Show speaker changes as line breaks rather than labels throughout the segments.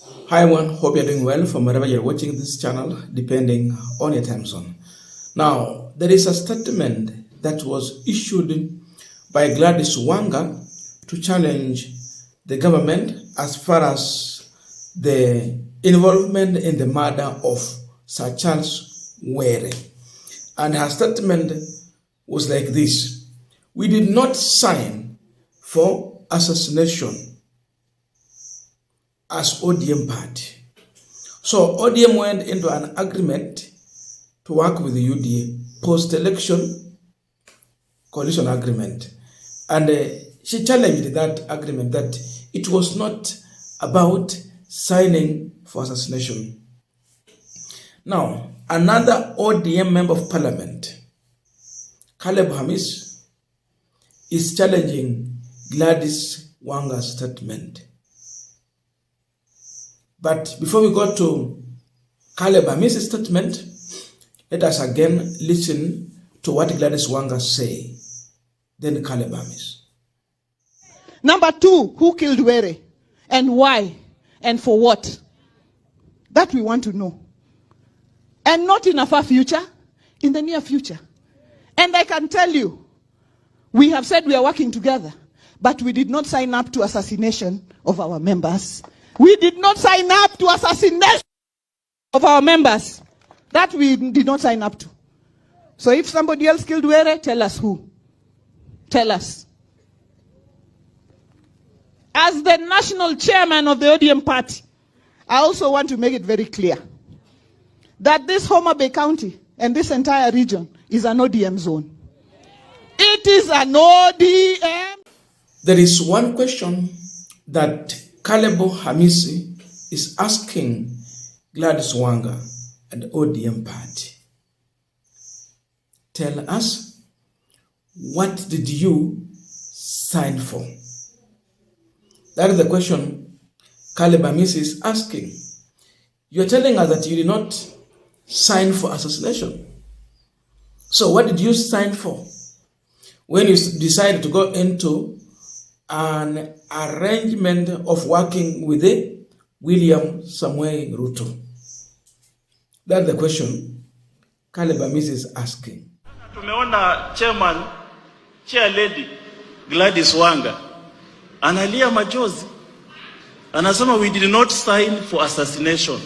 Hi everyone, hope you're doing well from wherever you're watching this channel, depending on your time zone. Now, there is a statement that was issued by Gladys Wanga to challenge the government as far as the involvement in the murder of Sir Charles Were. And her statement was like this: "We did not sign for assassination as ODM party." So ODM went into an agreement to work with the UDA post-election coalition agreement. And she challenged that agreement that it was not about signing for assassination. Now, another ODM member of parliament, Caleb Hamis, is challenging Gladys Wanga's statement. But before we go to Caleb Hamis' statement, let us again listen to what Gladys Wanga say. Then Caleb Hamis.
Number two, who killed Were and why and for what? That we want to know. And not in a far future, in the near future. And I can tell you, we have said we are working together, but we did not sign up to assassination of our members. We did not sign up to assassination of our members. That we did not sign up to. So if somebody else killed Were, tell us who. Tell us. As the national chairman of the ODM party, I also want to make it very clear that this Homa Bay County and this entire region is an ODM zone. It is an ODM.
There is one question that Caleb Hamisi is asking Gladys Wanga and the ODM party. Tell us, what did you sign for? That is the question Caleb Hamisi is asking. You're telling us that you did not sign for assassination. So what did you sign for when you decided to go into an arrangement of working with the William Samuel Ruto? That's the question Caleb Hamis is asking.
Tumeona chair lady Gladys Wanga analia machozi, anasema we did not sign for assassination.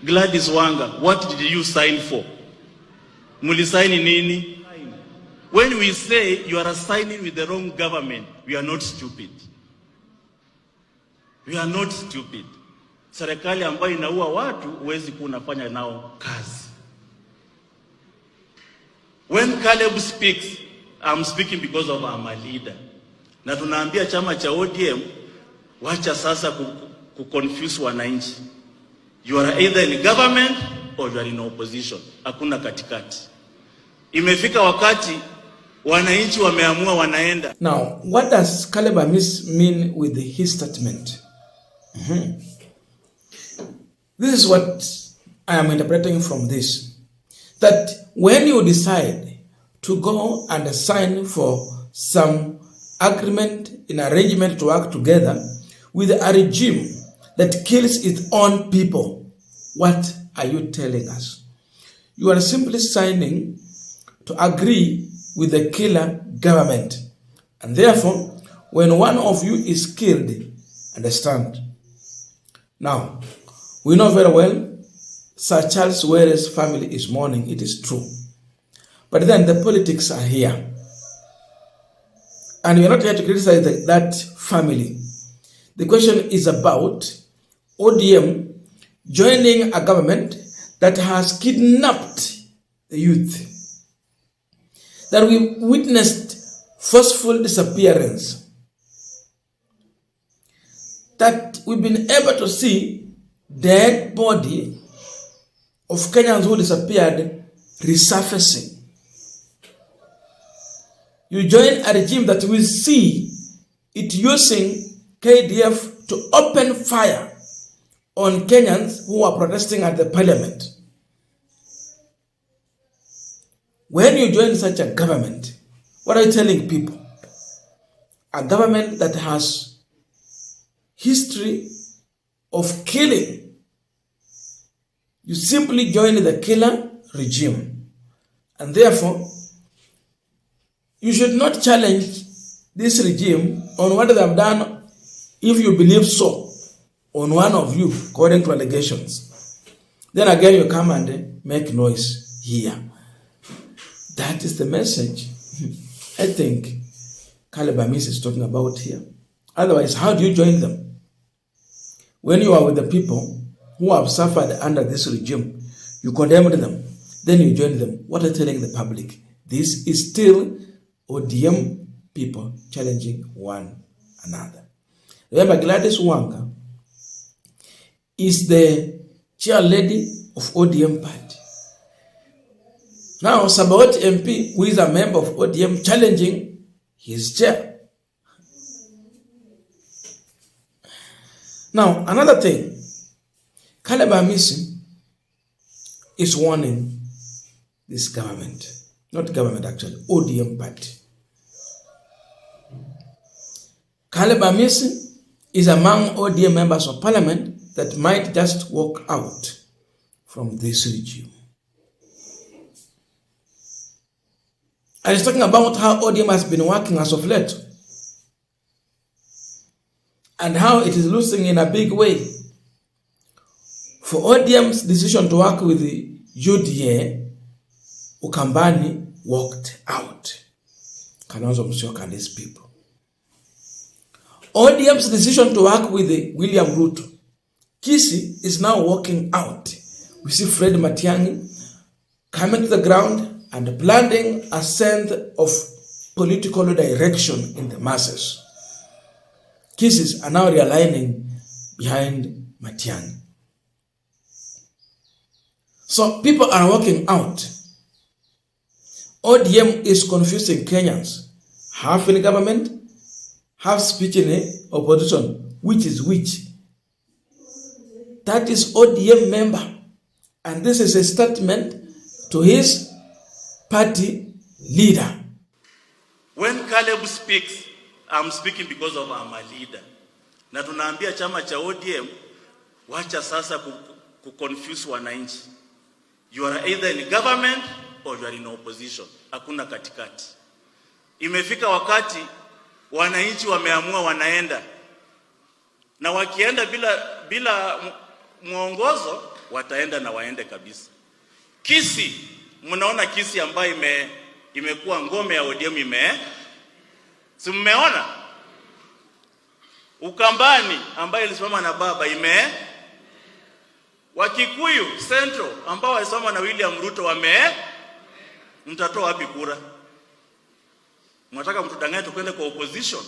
Gladys Wanga, what did you sign for? Mulisaini nini? When we say you are signing with the wrong government, we are not stupid. We are not stupid. Serikali ambayo inaua watu huwezi kunafanya nao kazi. When Caleb speaks, I'm speaking because of I'm a leader. Na tunaambia chama cha ODM, wacha sasa kuconfuse wananchi. You are either in government or you are in opposition. Hakuna katikati. Imefika wakati wananchi wameamua wanaenda.
Now, what does Caleb Hamis mean with his statement? This is what I am interpreting from this. That when you decide to go and sign for some agreement, in arrangement to work together with a regime that kills its own people, what are you telling us? You are simply signing to agree with the killer government. And therefore, when one of you is killed, understand. Now, we know very well Sir Charles Were's family is mourning, it is true. But then the politics are here. And we are not here to criticize that family. The question is about ODM joining a government that has kidnapped the youth. That we witnessed forceful disappearance. That we've been able to see dead body of Kenyans who disappeared resurfacing. You join a regime that will see it using KDF to open fire on Kenyans who are protesting at the parliament. When you join such a government, what are you telling people? A government that has history of killing. You simply join the killer regime. And therefore, you should not challenge this regime on what they have done if you believe so on one of you, according to allegations. Then again, you come and make noise here. That is the message I think Caleb Amis is talking about here. Otherwise, how do you join them? When you are with the people who have suffered under this regime, you condemn them, then you join them. What are you telling the public? This is still ODM people challenging one another. Remember, Gladys Wanga is the chair lady of ODM party. Now, Sabaot MP, who is a member of ODM, challenging his chair. Now, another thing, Caleb Amisi is warning this government, not government actually, ODM party. Caleb Amisi is among ODM members of parliament that might just walk out from this regime. And he's talking about how ODM has been working as of late and how it is losing in a big way. For ODM's decision to work with the UDA, Ukambani walked out. Kalonzo Musyoka and his people. ODM's decision to work with the William Ruto, Kisi is now walking out. We see Fred Matiang'i coming to the ground and planting a sense of political direction in the masses. Kisses are now realigning behind Matiang'i. So people are walking out. ODM is confusing Kenyans. Half in government, half speech in opposition. Which is which? That is ODM member. And this is a statement to his party leader.
When Caleb speaks, I'm speaking because of I'm a leader. Na tunaambia chama cha ODM, wacha sasa kuconfuse wananchi. You are either in government or you are in opposition. Hakuna katikati. Imefika wakati wananchi wameamua wanaenda. Na wakienda bila mwongozo, wataenda na waende kabisa. Kisi, mnaona Kisi ambayo imekuwa ngome ya ODM si mmeona? Ukambani ambayo ilisimama na baba Wakikuyu Central ambao walisoma na William Ruto mtatoa wapi kura? Mnataka mtudanganye tukwende kwa opposition?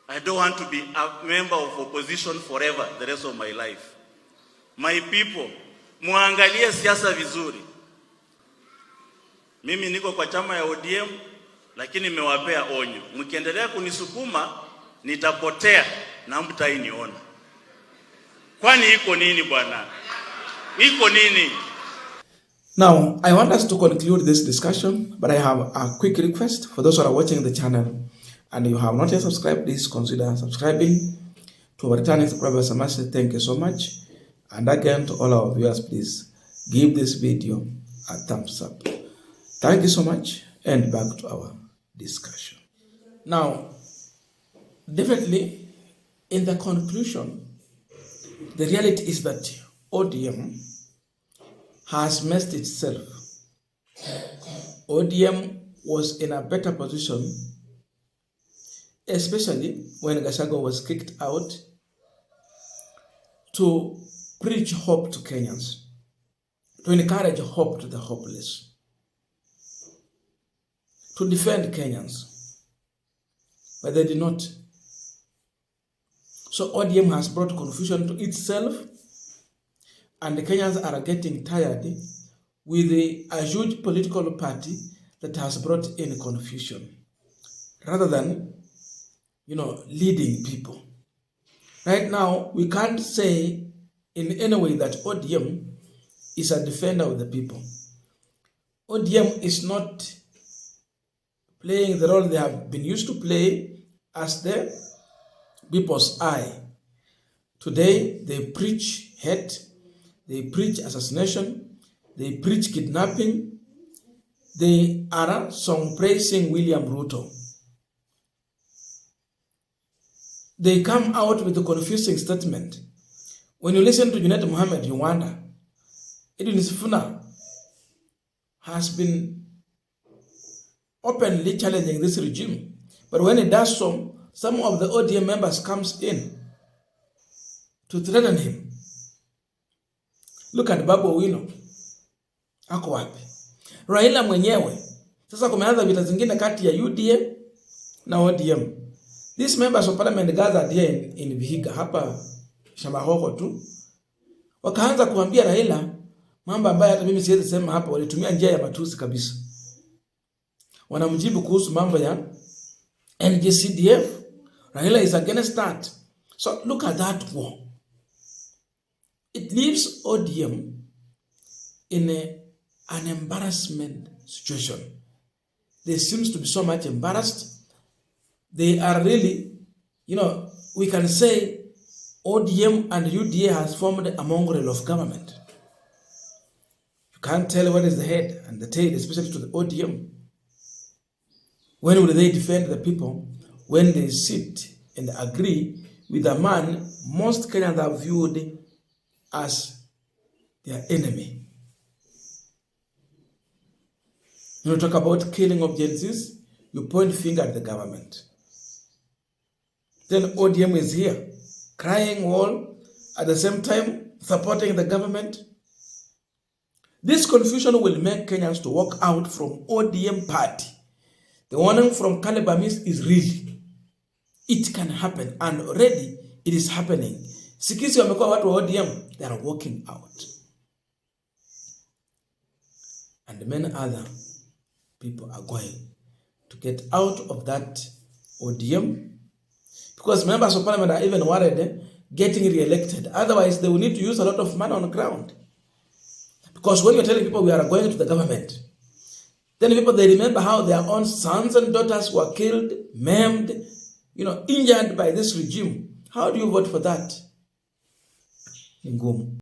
I don't want to be a member of opposition forever, the rest of my life. My people, muangalie siasa vizuri. Mimi niko kwa chama ya ODM, lakini nimewapea onyo. Mkiendelea kunisukuma, nitapotea na mtainiona. Kwani iko nini bwana? Iko nini?
Now, I want us to conclude this discussion, but I have a quick request for those who are watching the channel and you have not yet subscribed, please consider subscribing. To our returning subscribers, I must say thank you so much. And again, to all our viewers, please give this video a thumbs up. Thank you so much, and back to our discussion. Now, definitely, in the conclusion, the reality is that ODM has messed itself. ODM was in a better position, especially when Gachagua was kicked out, to preach hope to Kenyans, to encourage hope to the hopeless, to defend Kenyans, but they did not. So ODM has brought confusion to itself, and the Kenyans are getting tired with a huge political party that has brought in confusion, rather than, leading people. Right now, we can't say in any way that ODM is a defender of the people. ODM is not playing the role they have been used to play as the people's eye Today, they preach hate, they preach assassination, they preach kidnapping. They are song praising William Ruto. They come out with a confusing statement. When you listen to Junet Mohammed, you wonder, Edwin Sifuna has been openly challenging this regime. But when he does so, some of the ODM members comes in to threaten him. Look at Babu Owino. Ako wapi? Raila mwenyewe. Sasa kumeanza vita zingine kati ya UDM na ODM. These members of parliament gathered here in Vihiga, hapa Shambahoko tu. Wakaanza kuambia Raila mambo ambayo hata mimi siwezi sema hapa, walitumia njia ya matusi kabisa. Wanamjibu kuhusu mambo ya NGCDF. Raila is against that. So look at that war. It leaves ODM in an embarrassment situation. They seem to be so much embarrassed. They are really, we can say ODM and UDA has formed a mongrel of government. You can't tell what is the head and the tail, especially to the ODM. When will they defend the people? When they sit and agree with a man most Kenyans are viewed as their enemy. You talk about killing of Gen Zs, you point finger at the government. Then ODM is here, crying all, at the same time supporting the government. This confusion will make Kenyans to walk out from ODM party. The warning from Calabamis is real. It can happen, and already it is happening. Sikisi wamekuwa watu wa ODM, they are walking out. And many other people are going to get out of that ODM, because members of parliament are even worried getting re-elected. Otherwise, they will need to use a lot of money on the ground. Because when you're telling people we are going to the government, then people, they remember how their own sons and daughters were killed, maimed, injured by this regime. How do you vote for that? Ngumu.